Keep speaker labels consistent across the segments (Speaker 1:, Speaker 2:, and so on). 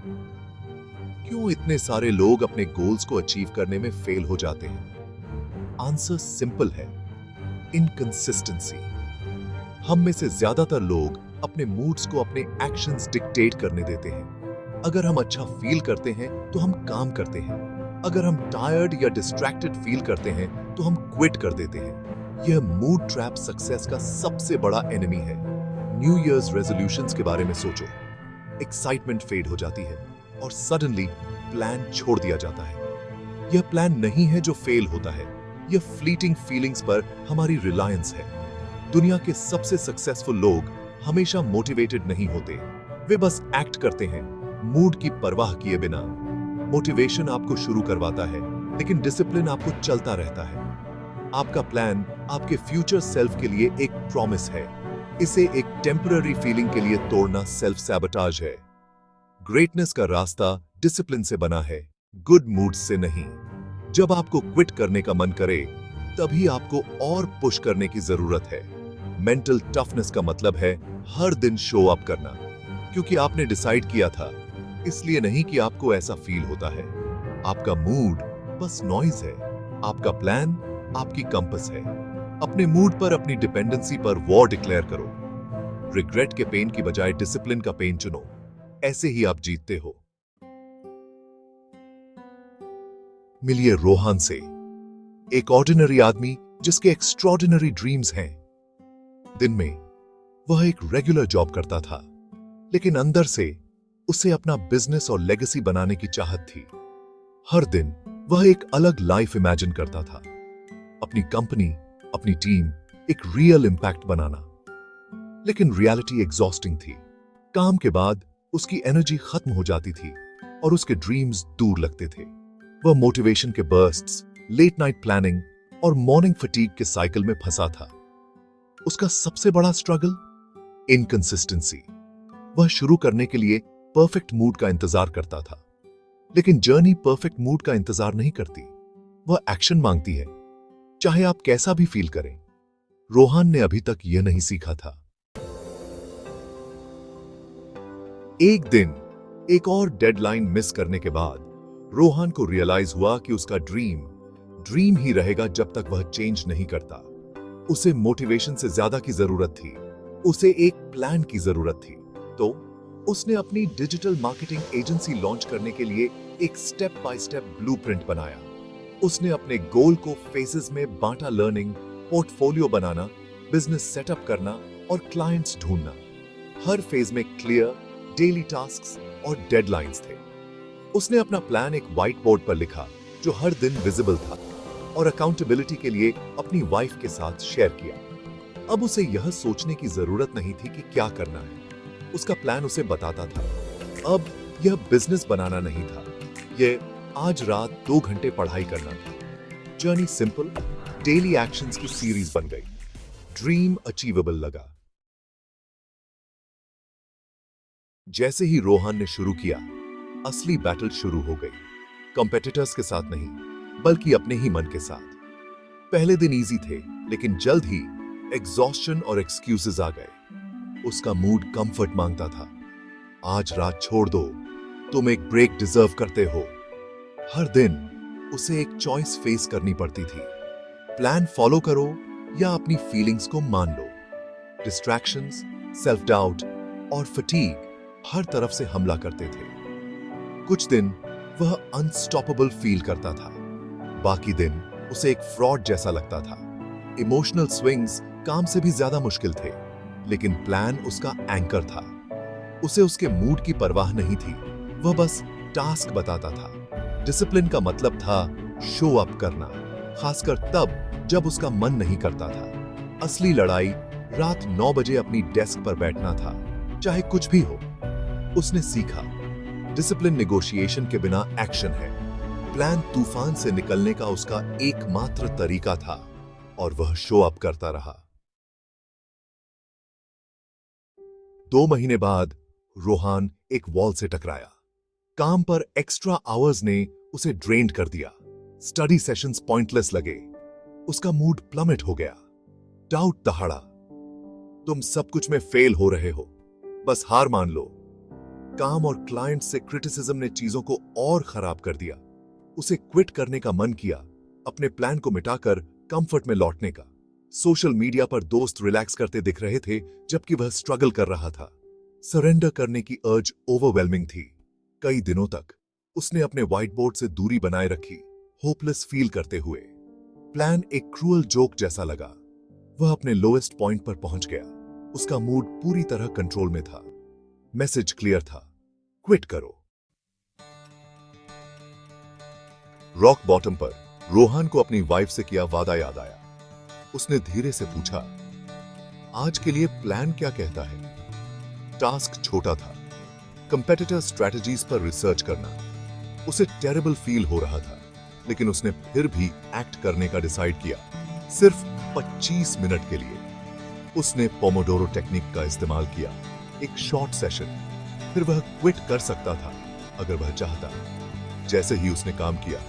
Speaker 1: क्यों इतने सारे लोग अपने गोल्स को अचीव करने में फेल हो जाते हैं? आंसर सिंपल है, इनकंसिस्टेंसी। हम में से ज्यादातर लोग अपने मूड्स को अपने एक्शंस डिक्टेट करने देते हैं। अगर हम अच्छा फील करते हैं तो हम काम करते हैं, अगर हम टायर्ड या डिस्ट्रैक्टेड फील करते हैं तो हम क्विट कर देते हैं। यह मूड ट्रैप सक्सेस का सबसे बड़ा एनिमी है। न्यू ईयर्स रेजोल्यूशंस के बारे में सोचो। एक्साइटमेंट फेड हो जाती है और सडनली प्लान छोड़ दिया जाता है। यह प्लान नहीं है जो फेल होता है, यह फ्लीटिंग फीलिंग्स पर हमारी रिलायंस है। दुनिया के सबसे सक्सेसफुल लोग हमेशा मोटिवेटेड नहीं होते, वे बस एक्ट करते हैं मूड की परवाह किए बिना। मोटिवेशन आपको शुरू करवाता है, लेकिन डिसिप्लिन आपको चलता रहता है। आपका प्लान आपके फ्यूचर सेल्फ के लिए एक प्रॉमिस है, इसे एक टेम्पररी फीलिंग के लिए तोड़ना सेल्फ सैबोटाज है। ग्रेटनेस का रास्ता डिसिप्लिन से बना है, गुड मूड से नहीं। जब आपको क्विट करने का मन करे, तभी आपको और पुश करने की जरूरत है। मेंटल टफनेस का मतलब है हर दिन शो अप करना, क्योंकि आपने डिसाइड किया था, इसलिए नहीं कि आपको ऐसा फील होता है। आपका मूड बस नॉइज है, आपका प्लान आपकी कंपस है। अपने मूड पर अपनी डिपेंडेंसी पर वॉर डिक्लेयर करो। रिग्रेट के पेन की बजाय डिसिप्लिन का पेन चुनो, ऐसे ही आप जीतते हो। मिलिए रोहान से, एक ऑर्डिनरी आदमी जिसके एक्स्ट्रॉर्डिनरी ड्रीम्स हैं। दिन में वह एक रेगुलर जॉब करता था, लेकिन अंदर से उसे अपना बिजनेस और लेगेसी बनाने की चाहत थी। हर दिन वह एक अलग लाइफ इमेजिन करता था, अपनी कंपनी, अपनी टीम, एक रियल इंपैक्ट बनाना। लेकिन रियलिटी एग्जॉस्टिंग थी। काम के बाद उसकी एनर्जी खत्म हो जाती थी और उसके ड्रीम्स दूर लगते थे। वह मोटिवेशन के बर्स्ट्स, लेट नाइट प्लानिंग और मॉर्निंग फटीग के साइकिल में फंसा था। उसका सबसे बड़ा स्ट्रगल, इनकंसिस्टेंसी। वह शुरू करने के लिए परफेक्ट मूड का इंतजार करता था, लेकिन जर्नी परफेक्ट मूड का इंतजार नहीं करती, वह एक्शन मांगती है, चाहे आप कैसा भी फील करें। रोहान ने अभी तक यह नहीं सीखा था। एक दिन एक और डेडलाइन मिस करने के बाद रोहान को रियलाइज हुआ कि उसका ड्रीम ही रहेगा जब तक वह चेंज नहीं करता। उसे मोटिवेशन से ज्यादा की जरूरत थी, उसे एक प्लान की जरूरत थी। तो उसने अपनी डिजिटल मार्केटिंग एजेंसी लॉन्च करने के लिए एक स्टेप बाय स्टेप ब्लूप्रिंट बनाया। उसने अपने गोल को फेजेस में बांटा, लर्निंग, पोर्टफोलियो बनाना, बिजनेस सेटअप करना और क्लाइंट्स ढूंढना। हर फेज में क्लियर डेली टास्क्स और डेडलाइंस थे। उसने अपना प्लान एक व्हाइट बोर्ड पर लिखा, जो हर दिन विजिबल था, और अकाउंटेबिलिटी के लिए अपनी वाइफ के साथ शेयर किया। अब उसे यह सोचने की जरूरत नहीं थी कि क्या करना है, उसका प्लान उसे बताता था। अब यह बिजनेस बनाना नहीं था, यह आज रात 2 घंटे पढ़ाई करना था। जर्नी सिंपल, डेली एक्शंस की सीरीज बन गई। ड्रीम अचीवेबल लगा। जैसे ही रोहन ने शुरू किया, असली बैटल शुरू हो गई। कॉम्पिटिटर्स के साथ नहीं, बल्कि अपने ही मन के साथ। पहले दिन इजी थे, लेकिन जल्द ही एग्जॉस्शन और एक्सक्यूजेस आ गए। उसका मूड कंफर्ट मांगता था। आज रात छोड़ दो, तुम एक ब्रेक डिजर्व करते हो। हर दिन उसे एक चॉइस फेस करनी पड़ती थी, प्लान फॉलो करो या अपनी फीलिंग्स को मान लो। डिस्ट्रैक्शंस, सेल्फ डाउट और फटीग हर तरफ से हमला करते थे। कुछ दिन वह अनस्टॉपेबल फील करता था, बाकी दिन उसे एक फ्रॉड जैसा लगता था। इमोशनल स्विंग्स काम से भी ज्यादा मुश्किल थे, लेकिन प्लान उसका एंकर था। उसे उसके मूड की परवाह नहीं थी, वह बस टास्क बताता था। डिसिप्लिन का मतलब था शो अप करना, खासकर तब जब उसका मन नहीं करता था। असली लड़ाई रात 9 बजे अपनी डेस्क पर बैठना था, चाहे कुछ भी हो। उसने सीखा, डिसिप्लिन नेगोशिएशन के बिना एक्शन है। प्लान तूफान से निकलने का उसका एकमात्र तरीका था, और वह शो अप करता रहा। 2 महीने बाद रोहान एक वॉल से टकराया। काम पर एक्स्ट्रा आवर्स ने उसे ड्रेन्ड कर दिया। स्टडी सेशंस पॉइंटलेस लगे। उसका मूड प्लमेट हो गया। डाउट दहाड़ा, तुम सब कुछ में फेल हो रहे हो, बस हार मान लो। काम और क्लाइंट से क्रिटिसिज्म ने चीजों को और खराब कर दिया। उसे क्विट करने का मन किया, अपने प्लान को मिटाकर कंफर्ट में लौटने का। सोशल मीडिया पर दोस्त रिलैक्स करते दिख रहे थे जबकि वह स्ट्रगल कर रहा था। सरेंडर करने की अर्ज ओवरवेलमिंग थी। कई दिनों तक उसने अपने व्हाइट बोर्ड से दूरी बनाए रखी, होपलेस फील करते हुए। प्लान एक क्रूअल जोक जैसा लगा। वह अपने लोएस्ट पॉइंट पर पहुंच गया। उसका मूड पूरी तरह कंट्रोल में था। मैसेज क्लियर था, क्विट करो। रॉक बॉटम पर रोहान को अपनी वाइफ से किया वादा याद आया। उसने धीरे से पूछा, आज के लिए प्लान क्या कहता है? टास्क छोटा था, कंपेटिटर स्ट्रेटजीज पर रिसर्च करना। उसे टेरेबल फील हो रहा था, लेकिन उसने फिर भी एक्ट करने का डिसाइड किया। सिर्फ 25 मिनट के लिए उसने पोमोडोरो टेक्निक का इस्तेमाल किया। एक शॉर्ट सेशन, फिर वह क्विट कर सकता था अगर वह चाहता। जैसे ही उसने काम किया,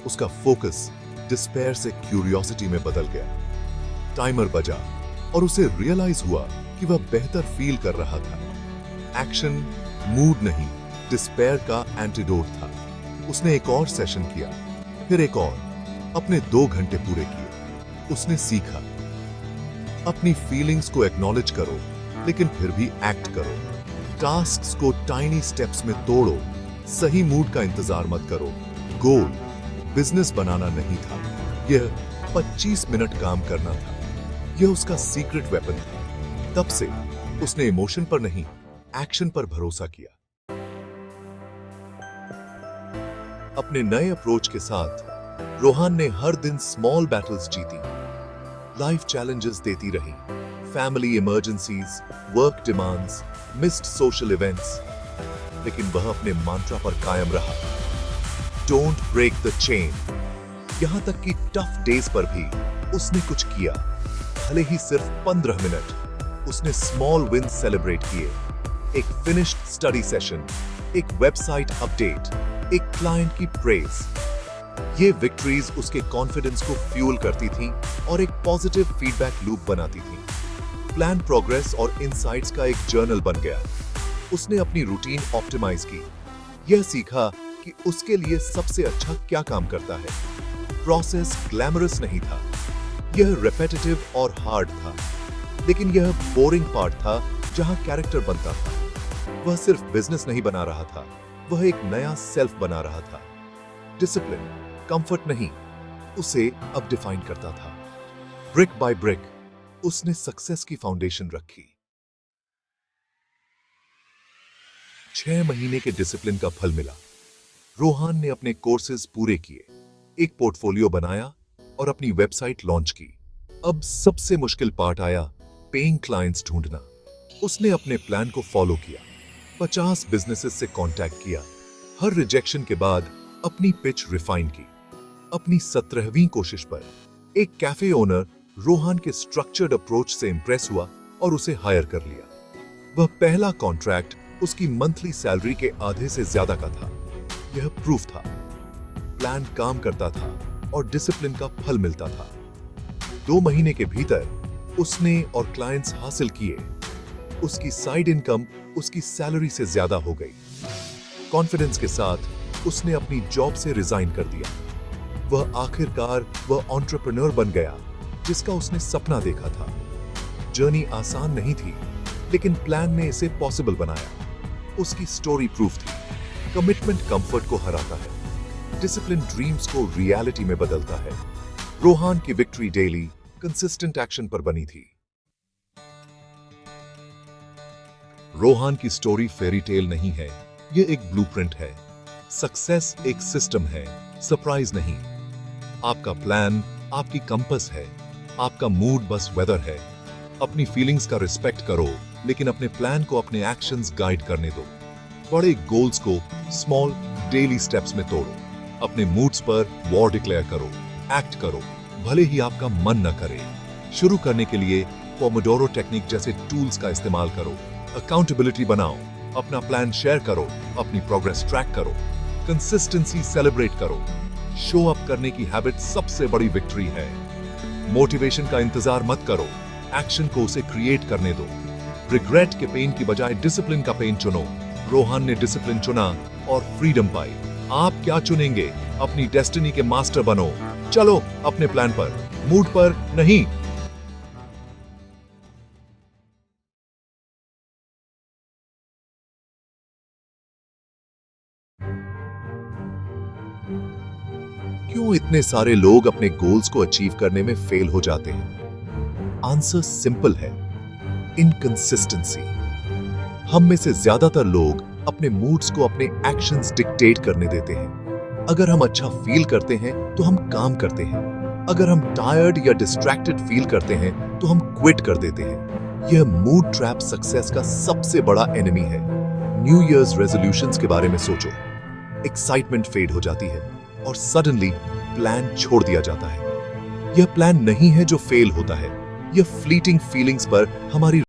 Speaker 1: उसका फोकस डिस्पेयर से क्यूरियोसिटी में बदल गया। टाइमर बजा और उसे रियलाइज हुआ कि वह बेहतर फील कर रहा था। एक्शन मूड नहीं, डिस्पेयर का एंटीडोट था। उसने एक और सेशन किया, फिर एक और। अपने 2 घंटे पूरे किए। उसने सीखा, अपनी फीलिंग्स को एक्नॉलेज करो, लेकिन फिर भी एक्ट करो। टास्क्स को टाइनी स्टेप्स में तोड़ो। सही मूड का इंतजार मत करो। गोल बिजनेस बनाना नहीं था, यह 25 मिनट काम करना था। यह उसका सीक्रेट वेपन था। तब से उसने इमोशन पर नहीं, एक्शन पर भरोसा किया। अपने नए अप्रोच के साथ रोहान ने हर दिन स्मॉल बैटल्स जीती। लाइफ चैलेंजेस देती रही, family emergencies, work demands, missed social events, लेकिन वह अपने मंत्रा पर कायम रहा। Don't break the chain. यहां तक कि टफ डेज पर भी उसने कुछ किया, भले ही सिर्फ 15 मिनट। उसने स्मॉल विन सेलिब्रेट किए, एक फिनिश्ड स्टडी सेशन, एक वेबसाइट अपडेट, एक क्लाइंट की प्रेज। ये विक्ट्रीज उसके कॉन्फिडेंस को फ्यूल करती थी और एक पॉजिटिव फीडबैक लूप बनाती थी। प्लान प्रोग्रेस और इनसाइट्स का एक जर्नल बन गया। उसने अपनी रूटीन ऑप्टिमाइज की। यह सीखा कि उसके लिए सबसे अच्छा क्या काम करता है। प्रोसेस ग्लैमरस नहीं था, यह रिपेटिटिव और हार्ड था, लेकिन यह बोरिंग पार्ट था जहां कैरेक्टर बनता था। वह सिर्फ बिजनेस नहीं बना रहा था, वह एक नया सेल्फ बना रहा था। डिसिप्लिन, कंफर्ट नहीं, उसे अब डिफाइन करता था। ब्रिक बाय ब्रिक उसने सक्सेस की फाउंडेशन रखी। 6 महीने के डिसिप्लिन का फल मिला। रोहान ने अपने कोर्सेज पूरे किए, एक पोर्टफोलियो बनाया और अपनी वेबसाइट लॉन्च की। अब सबसे मुश्किल पार्ट आया, पेइंग क्लाइंट्स ढूंढना। उसने अपने प्लान को फॉलो किया, 50 बिजनेसेस से कांटेक्ट किया। हर रिजेक्शन के बाद अपनी पिच रिफाइन की। अपनी 17वीं कोशिश पर एक कैफे ओनर रोहान के स्ट्रक्चर्ड अप्रोच से इंप्रेस हुआ और उसे हायर कर लिया। वह पहला कॉन्ट्रैक्ट उसकी मंथली सैलरी के आधे से ज्यादा का था। यह प्रूफ था, प्लान काम करता था और डिसिप्लिन का फल मिलता था। 2 महीने के भीतर उसने और क्लाइंट्स हासिल किए। उसकी साइड इनकम उसकी सैलरी से ज्यादा हो गई। कॉन्फिडेंस के साथ उसने अपनी जॉब से रिजाइन कर दिया। वह आखिरकार वह एंटरप्रेन्योर बन गया जिसका उसने सपना देखा था। जर्नी आसान नहीं थी, लेकिन प्लान ने इसे पॉसिबल बनाया। उसकी स्टोरी प्रूफ थी, कमिटमेंट कंफर्ट को हराता है, डिसिप्लिन ड्रीम्स को रियलिटी में बदलता है। रोहान की विक्ट्री डेली कंसिस्टेंट एक्शन पर बनी थी। रोहान की स्टोरी फेरी टेल नहीं है, यह एक ब्लूप्रिंट है। सक्सेस एक सिस्टम है, सरप्राइज नहीं। आपका प्लान आपकी कंपस है, आपका मूड बस वेदर है। अपनी फीलिंग्स का रिस्पेक्ट करो, लेकिन अपने प्लान को अपने एक्शंस गाइड करने दो। बड़े गोल्स को स्मॉल डेली स्टेप्स में तोड़ो। अपने मूड्स पर वॉर डिक्लेयर करो, एक्ट करो, भले ही आपका मन न करे। शुरू करने के लिए पोमोडोरो टेक्निक जैसे टूल्स का इस्तेमाल करो। अकाउंटेबिलिटी बनाओ, अपना प्लान शेयर करो, अपनी प्रोग्रेस ट्रैक करो, कंसिस्टेंसी सेलिब्रेट करो। शो अप करने की हैबिट सबसे बड़ी विक्ट्री है। मोटिवेशन का इंतजार मत करो, एक्शन को उसे क्रिएट करने दो। रिग्रेट के पेन की बजाय डिसिप्लिन का पेन चुनो। रोहन ने डिसिप्लिन चुना और फ्रीडम पाई। आप क्या चुनेंगे? अपनी डेस्टिनी के मास्टर बनो। चलो अपने प्लान पर, मूड पर नहीं। क्यों इतने सारे लोग अपने गोल्स को अचीव करने में फेल हो जाते हैं? आंसर सिंपल है, इनकंसिस्टेंसी। हम में से ज्यादातर लोग अपने मूड्स को अपने एक्शंस डिक्टेट करने देते हैं। अगर हम अच्छा फील करते हैं तो हम काम करते हैं। अगर हम टायर्ड या डिस्ट्रैक्टेड फील करते हैं तो हम क्विट कर देते हैं। यह मूड ट्रैप सक्सेस का सबसे बड़ा एनिमी है। न्यू ईयर्स रेजोल्यूशंस के बारे में सोचो। एक्साइटमेंट फेड हो जाती है और सडनली प्लान छोड़ दिया जाता है। यह प्लान नहीं है जो फेल होता है, यह फ्लीटिंग फीलिंग्स पर हमारी